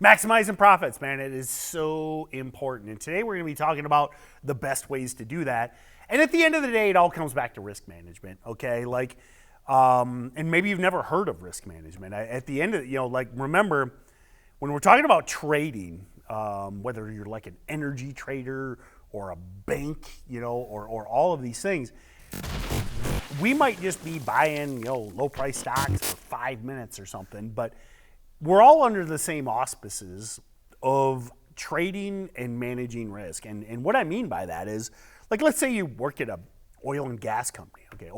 Maximizing profits, man, it is so important. And today we're going to be talking about the best ways to do that. And at the end of the day, it all comes back to risk management, okay? And maybe you've never heard of risk management. At the end of, remember, when we're talking about trading, whether you're like an energy trader or a bank, or all of these things, we might just be buying, low price stocks for 5 minutes or something, but we're all under the same auspices of trading and managing risk. And what I mean by that is, like, let's say you work at a oil and gas company. Okay,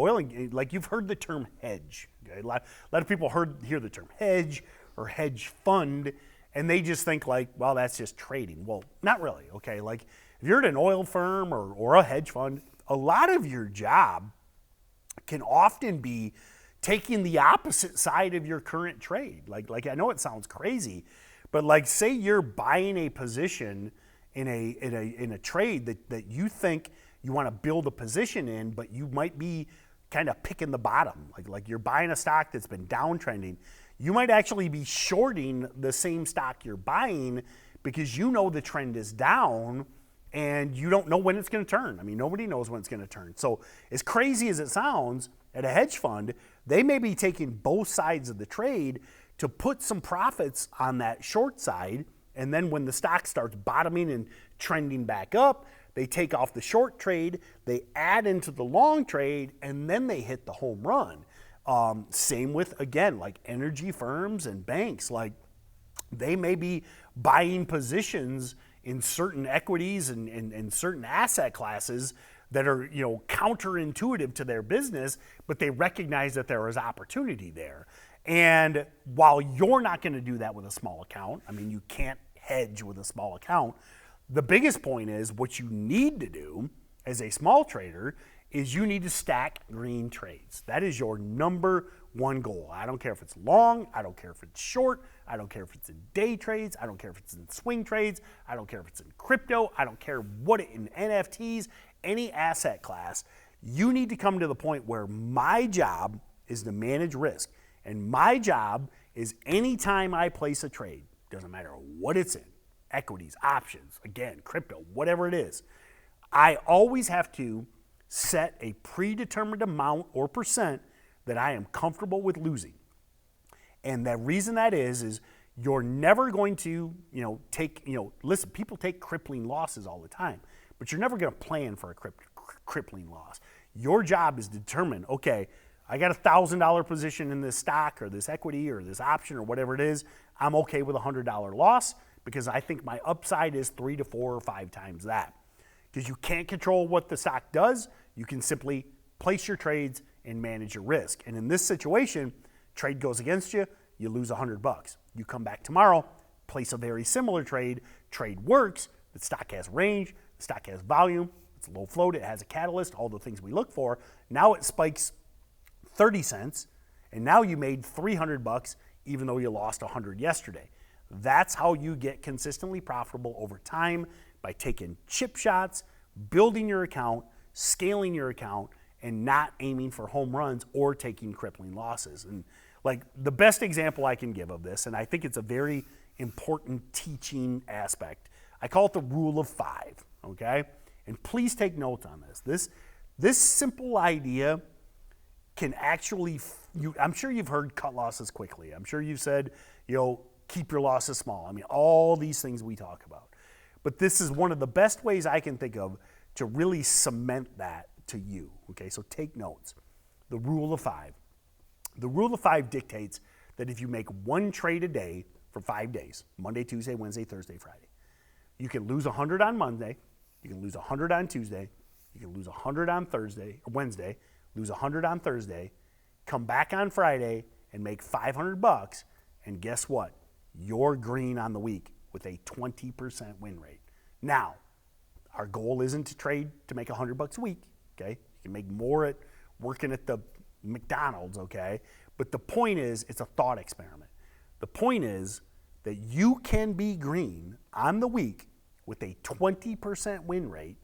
like you've heard the term hedge. Okay? A lot of people hear the term hedge or hedge fund, and they just think like, well, that's just trading. Well, not really. Okay, like if you're at an oil firm or a hedge fund, a lot of your job can often be taking the opposite side of your current trade. Like I know it sounds crazy, but like say you're buying a position in a trade that you think you want to build a position in, but you might be kind of picking the bottom. Like you're buying a stock that's been downtrending. You might actually be shorting the same stock you're buying because you know the trend is down and you don't know when it's going to turn. I mean, nobody knows when it's going to turn. So as crazy as it sounds, at a hedge fund, they may be taking both sides of the trade to put some profits on that short side, and then when the stock starts bottoming and trending back up, they take off the short trade, they add into the long trade, and then they hit the home run. Same with, again, like energy firms and banks. Like they may be buying positions in certain equities and certain asset classes that are, counterintuitive to their business, but they recognize that there is opportunity there. And while you're not going to do that with a small account, I mean, you can't hedge with a small account. The biggest point is what you need to do as a small trader is you need to stack green trades. That is your number one goal. I don't care if it's long, I don't care if it's short, I don't care if it's in day trades, I don't care if it's in swing trades, I don't care if it's in crypto, I don't care what in NFTs, any asset class. You need to come to the point where my job is to manage risk. And my job is anytime I place a trade, doesn't matter what it's in, equities, options, again, crypto, whatever it is, I always have to set a predetermined amount or percent that I am comfortable with losing. And the reason that is you're never going to, listen, people take crippling losses all the time, but you're never going to plan for a crippling loss. Your job is to determine, okay, I got $1,000 position in this stock or this equity or this option or whatever it is. I'm okay with a $100 loss because I think my upside is 3 to 4 or 5 times that. Because you can't control what the stock does, you can simply place your trades and manage your risk. And in this situation, trade goes against you, you lose $100. You come back tomorrow, place a very similar trade works, the stock has range, the stock has volume, it's low float, it has a catalyst, all the things we look for. Now it spikes 30 cents, and now you made $300 even though you lost 100 yesterday. That's how you get consistently profitable over time, by taking chip shots, building your account, scaling your account, and not aiming for home runs or taking crippling losses. And like the best example I can give of this, and I think it's a very important teaching aspect, I call it the rule of 5, okay? And please take notes on this. This simple idea can actually, I'm sure you've heard cut losses quickly. I'm sure you've said, keep your losses small. I mean, all these things we talk about. But this is one of the best ways I can think of to really cement that to you, okay? So take notes. The rule of 5. The rule of 5 dictates that if you make one trade a day for 5 days, Monday, Tuesday, Wednesday, Thursday, Friday, you can lose 100 on Monday, you can lose 100 on Tuesday, you can lose 100 on Wednesday, lose 100 on Thursday, come back on Friday and make $500, and guess what? You're green on the week with a 20% win rate. Now, our goal isn't to trade to make $100 a week, okay? You can make more at working at the McDonald's, okay? But the point is, it's a thought experiment. The point is that you can be green on the week with a 20% win rate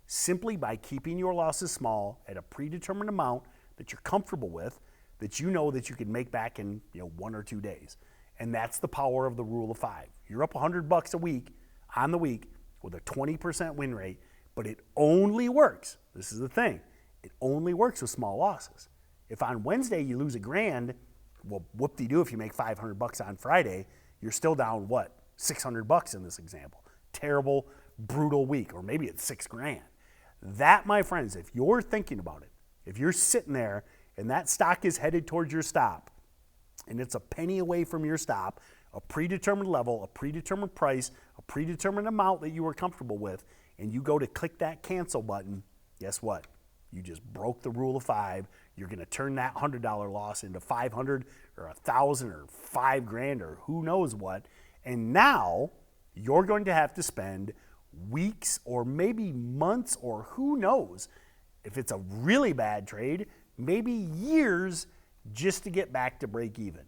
simply by keeping your losses small at a predetermined amount that you're comfortable with, that you know that you can make back in 1 or 2 days. And that's the power of the rule of 5. You're up $100 a week on the week with a 20% win rate, but it only works. This is the thing. It only works with small losses. If on Wednesday you lose $1,000, well, whoop-de-doo if you make $500 on Friday, you're still down, what, $600 in this example. Terrible, brutal week, or maybe it's $6,000. That, my friends, if you're thinking about it, if you're sitting there and that stock is headed towards your stop, and it's a penny away from your stop, a predetermined level, a predetermined price, a predetermined amount that you were comfortable with, and you go to click that cancel button, guess what? You just broke the rule of 5. You're going to turn that $100 loss into $500 or $1,000 or $5,000 or who knows what. And now you're going to have to spend weeks or maybe months or who knows, if it's a really bad trade, maybe years just to get back to break even.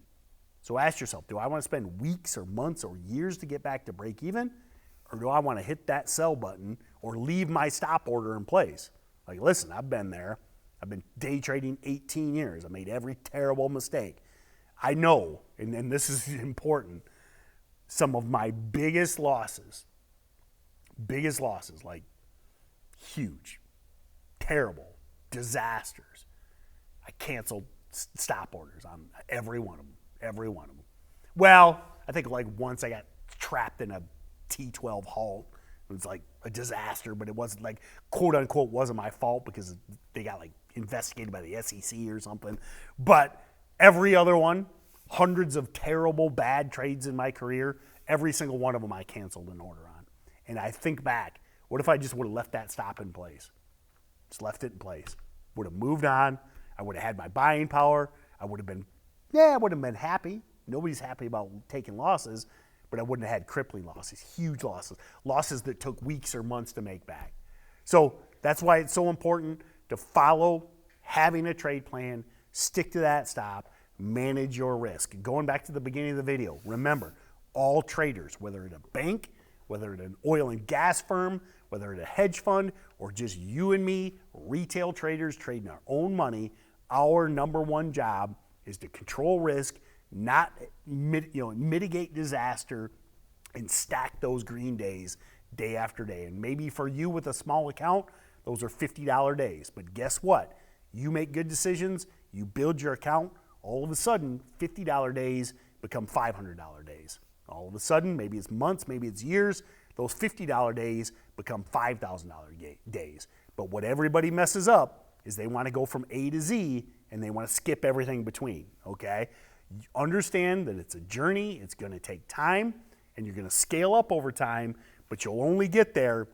So ask yourself, do I want to spend weeks or months or years to get back to break even? Or do I want to hit that sell button or leave my stop order in place? Like, listen, I've been there. I've been day trading 18 years. I made every terrible mistake. I know, and this is important, some of my biggest losses, like huge, terrible, disasters. I canceled stop orders on every one of them. Well, I think like once I got trapped in a T12 halt. It was like a disaster, but it wasn't like, quote unquote, wasn't my fault because they got like investigated by the SEC or something. But every other one, hundreds of terrible, bad trades in my career, every single one of them I canceled an order on. And I think back, what if I just would have left that stop in place? Just left it in place. Would have moved on. I would have had my buying power. I would have been happy. Nobody's happy about taking losses. But I wouldn't have had crippling losses, huge losses that took weeks or months to make back. So that's why it's so important to follow having a trade plan, stick to that stop, manage your risk. Going back to the beginning of the video, remember, all traders, whether at a bank, whether at an oil and gas firm, whether at a hedge fund, or just you and me, retail traders trading our own money, our number one job is to control risk, not mitigate disaster, and stack those green days day after day. And maybe for you with a small account, those are $50 days. But guess what? You make good decisions, you build your account, all of a sudden, $50 days become $500 days. All of a sudden, maybe it's months, maybe it's years, those $50 days become $5,000 days. But what everybody messes up is they want to go from A to Z and they want to skip everything between, okay? Understand that it's a journey, it's going to take time, and you're going to scale up over time, but you'll only get there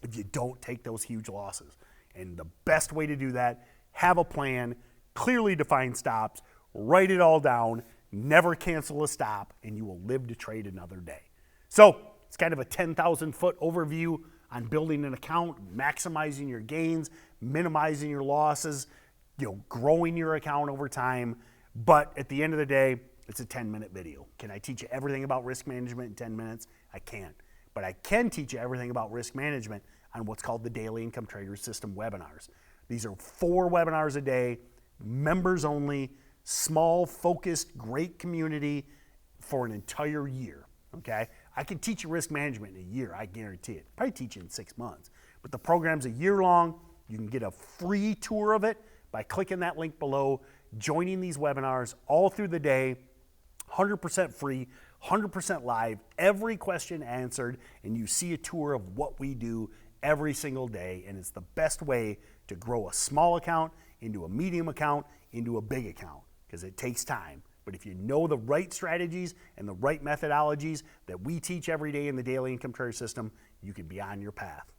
if you don't take those huge losses. And the best way to do that, have a plan, clearly define stops, write it all down, never cancel a stop, and you will live to trade another day. So it's kind of a 10,000-foot overview on building an account, maximizing your gains, minimizing your losses, growing your account over time. But at the end of the day, it's a 10-minute video. Can I teach you everything about risk management in 10 minutes? I can't. But I can teach you everything about risk management on what's called the Daily Income Trader System webinars. These are 4 webinars a day, members only, small, focused, great community for an entire year, okay? I can teach you risk management in a year, I guarantee it. Probably teach you in 6 months. But the program's a year long. You can get a free tour of it by clicking that link below, joining these webinars all through the day, 100% free, 100% live, every question answered, and you see a tour of what we do every single day, and it's the best way to grow a small account into a medium account, into a big account, because it takes time. But if you know the right strategies and the right methodologies that we teach every day in the Daily Income Trader System, you can be on your path.